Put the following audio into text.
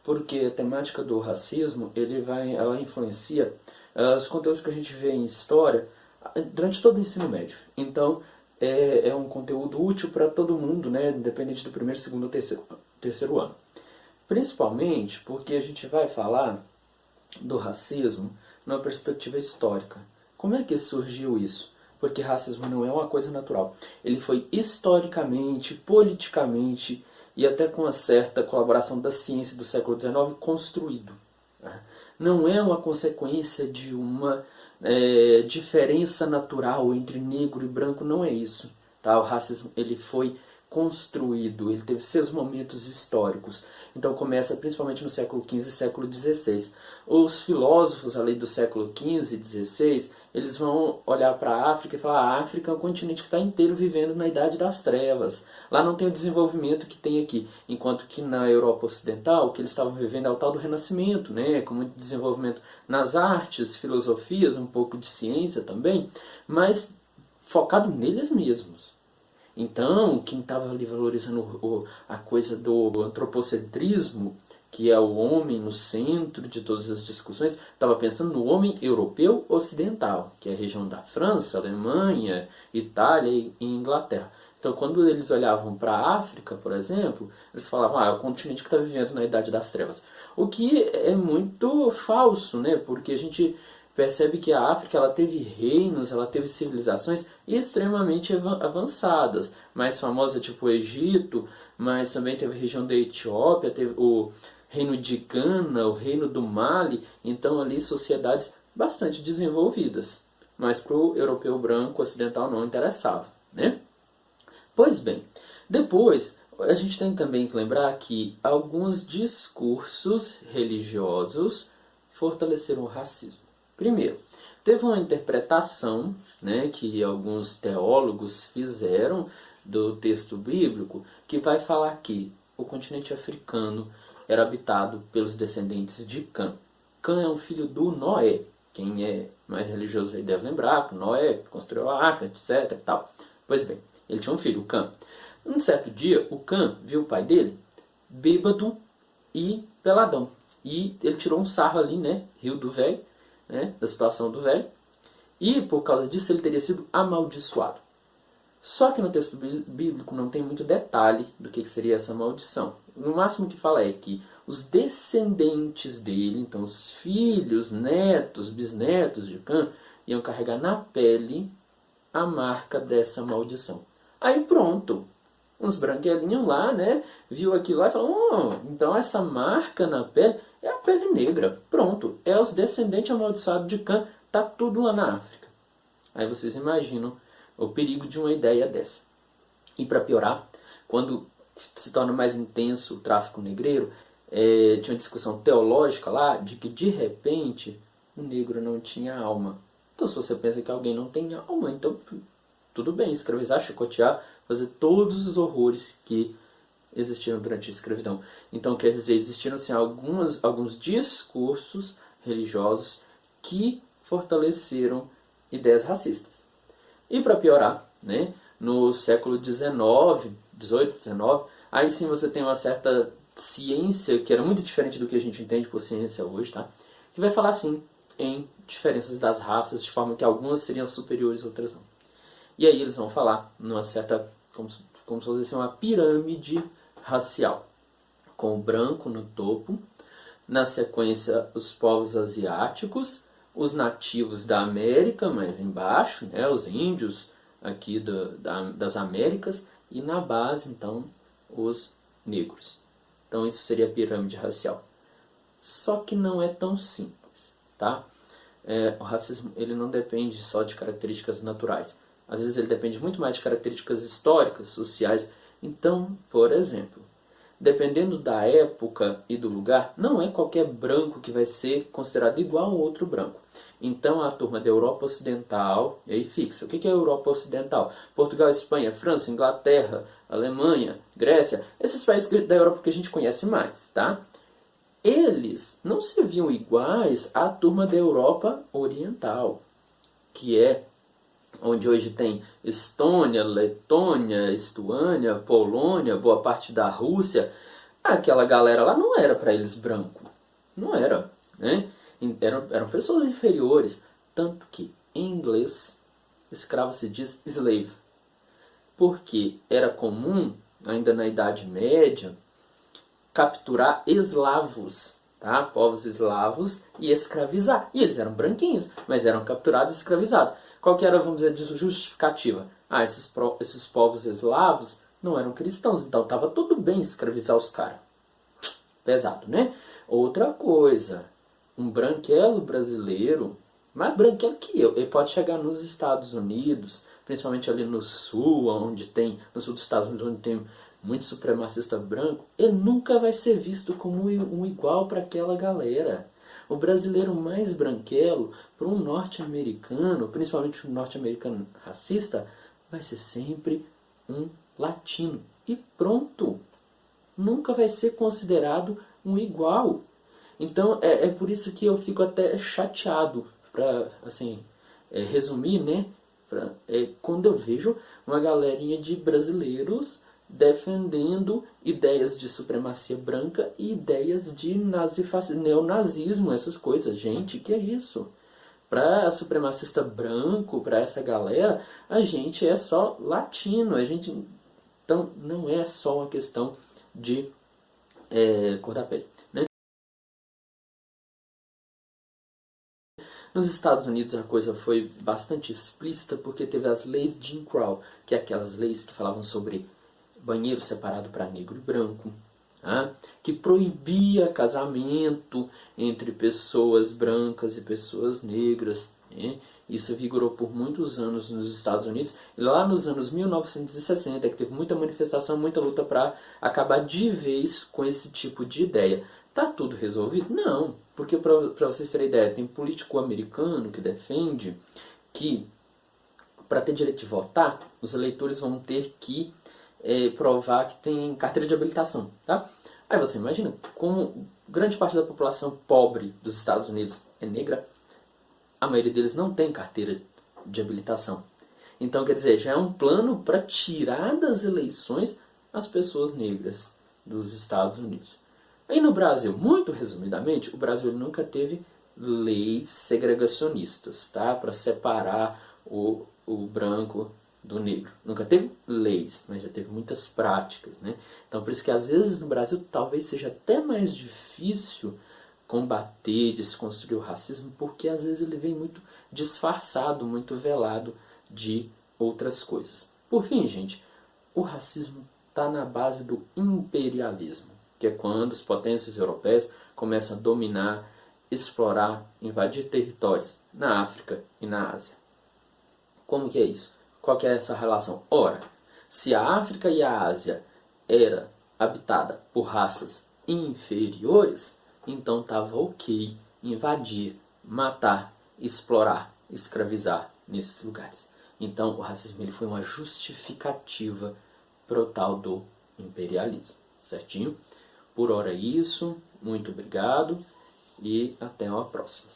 porque a temática do racismo ela influencia os conteúdos que a gente vê em história durante todo o ensino médio. Então, é um conteúdo útil para todo mundo, né, independente do primeiro, segundo ou terceiro ano. Principalmente porque a gente vai falar do racismo numa perspectiva histórica. Como é que surgiu isso? Porque racismo não é uma coisa natural. Ele foi historicamente, politicamente e até com uma certa colaboração da ciência do século XIX construído. Não é uma consequência de uma diferença natural entre negro e branco, não é isso. Tá? O racismo ele foi construído, ele teve seus momentos históricos. Então começa principalmente no século XV e século XVI. Os filósofos ali do século XV e XVI, eles vão olhar para a África e falar: a África é um continente que está inteiro vivendo na Idade das Trevas. Lá não tem o desenvolvimento que tem aqui. Enquanto que na Europa Ocidental, o que eles estavam vivendo é o tal do Renascimento, né? Com muito desenvolvimento nas artes, filosofias, um pouco de ciência também, mas focado neles mesmos. Então, quem estava ali valorizando a coisa do antropocentrismo, que é o homem no centro de todas as discussões, estava pensando no homem europeu ocidental, que é a região da França, Alemanha, Itália e Inglaterra. Então, quando eles olhavam para a África, por exemplo, eles falavam: é o continente que está vivendo na Idade das Trevas. O que é muito falso, né? Porque a gente percebe que a África ela teve reinos, ela teve civilizações extremamente avançadas. Mais famosa tipo o Egito, mas também teve a região da Etiópia, teve o reino de Gana, o reino do Mali. Então ali sociedades bastante desenvolvidas. Mas para o europeu branco ocidental não interessava, né? Pois bem, depois a gente tem também que lembrar que alguns discursos religiosos fortaleceram o racismo. Primeiro, teve uma interpretação, né, que alguns teólogos fizeram do texto bíblico, que vai falar que o continente africano era habitado pelos descendentes de Cã. Cã é um filho do Noé. Quem é mais religioso aí deve lembrar que Noé construiu a arca, etc. E tal. Pois bem, ele tinha um filho, o Cã. Um certo dia, o Cã viu o pai dele bêbado e peladão. E ele tirou um sarro ali, né, riu do velho, né, da situação do velho, e por causa disso ele teria sido amaldiçoado. Só que no texto bíblico não tem muito detalhe do que seria essa maldição. No máximo que fala é que os descendentes dele, então os filhos, netos, bisnetos de Cã, iam carregar na pele a marca dessa maldição. Aí pronto, uns branquelinhos lá, né, viu aquilo lá e falou: então essa marca na pele é a pele negra. Pronto, é os descendentes amaldiçoados de Cã, tá tudo lá na África. Aí vocês imaginam o perigo de uma ideia dessa. E para piorar, quando se torna mais intenso o tráfico negreiro, tinha uma discussão teológica lá de que de repente o negro não tinha alma. Então se você pensa que alguém não tem alma, então tudo bem, escravizar, chicotear, fazer todos os horrores que existiram durante a escravidão. Então, quer dizer, existiram assim, alguns discursos religiosos que fortaleceram ideias racistas. E para piorar, né, no século XIX, 18, 19, aí sim você tem uma certa ciência que era muito diferente do que a gente entende por ciência hoje, tá? Que vai falar assim em diferenças das raças, de forma que algumas seriam superiores a outras não. E aí eles vão falar numa certa, como se fosse uma pirâmide racial, com o branco no topo, na sequência os povos asiáticos, os nativos da América mais embaixo, né, os índios aqui das Américas, e na base então os negros. Então isso seria a pirâmide racial. Só que não é tão simples, tá? O racismo ele não depende só de características naturais. Às vezes ele depende muito mais de características históricas, sociais. Então, por exemplo, dependendo da época e do lugar, não é qualquer branco que vai ser considerado igual a outro branco. Então a turma da Europa Ocidental, e aí fixa, o que é a Europa Ocidental? Portugal, Espanha, França, Inglaterra, Alemanha, Grécia, esses países da Europa que a gente conhece mais, tá? Eles não se viam iguais à turma da Europa Oriental, que é onde hoje tem Estônia, Letônia, Estuânia, Polônia, boa parte da Rússia. aquela galera lá não era para eles branco. Não era, né? Eram pessoas inferiores. Tanto que, em inglês, escravo se diz slave. Porque era comum, ainda na Idade Média, capturar eslavos, tá? Povos eslavos, e escravizar. E eles eram branquinhos, mas eram capturados e escravizados. Qual que era, vamos dizer, a justificativa? Esses povos eslavos não eram cristãos, então estava tudo bem escravizar os caras. Pesado, né? Outra coisa, um branquelo brasileiro, mais branquelo que eu, ele pode chegar nos Estados Unidos, principalmente ali no sul, no sul dos Estados Unidos, onde tem muito supremacista branco, ele nunca vai ser visto como um igual para aquela galera. O brasileiro mais branquelo, para um norte-americano, principalmente um norte-americano racista, vai ser sempre um latino. E pronto! Nunca vai ser considerado um igual. Então é por isso que eu fico até chateado, para assim, resumir, né? Quando eu vejo uma galerinha de brasileiros defendendo ideias de supremacia branca e ideias de neonazismo, essas coisas. Gente, que é isso? Para supremacista branco, para essa galera, a gente é só latino. Então não é só uma questão de cor da pele. Né? Nos Estados Unidos a coisa foi bastante explícita porque teve as leis Jim Crow, que é aquelas leis que falavam sobre banheiro separado para negro e branco, tá? Que proibia casamento entre pessoas brancas e pessoas negras. Né? Isso vigorou por muitos anos nos Estados Unidos. E lá nos anos 1960, que teve muita manifestação, muita luta para acabar de vez com esse tipo de ideia. Tá tudo resolvido? Não. Porque, para vocês terem ideia, tem político americano que defende que, para ter direito de votar, os eleitores vão ter que provar que tem carteira de habilitação. Tá? Aí você imagina, como grande parte da população pobre dos Estados Unidos é negra, a maioria deles não tem carteira de habilitação. Então, quer dizer, já é um plano para tirar das eleições as pessoas negras dos Estados Unidos. E no Brasil, muito resumidamente, o Brasil nunca teve leis segregacionistas, tá? Para separar o branco do negro. Nunca teve leis, mas já teve muitas práticas, né? Então, por isso que às vezes no Brasil talvez seja até mais difícil combater, desconstruir o racismo, porque às vezes ele vem muito disfarçado, muito velado de outras coisas. Por fim, gente, o racismo está na base do imperialismo, que é quando as potências europeias começam a dominar, explorar, invadir territórios na África e na Ásia. Como que é isso? Qual que é essa relação? Ora, se a África e a Ásia era habitada por raças inferiores, então estava ok invadir, matar, explorar, escravizar nesses lugares. Então o racismo ele foi uma justificativa para o tal do imperialismo. Certinho? Por hora é isso. Muito obrigado e até uma próxima.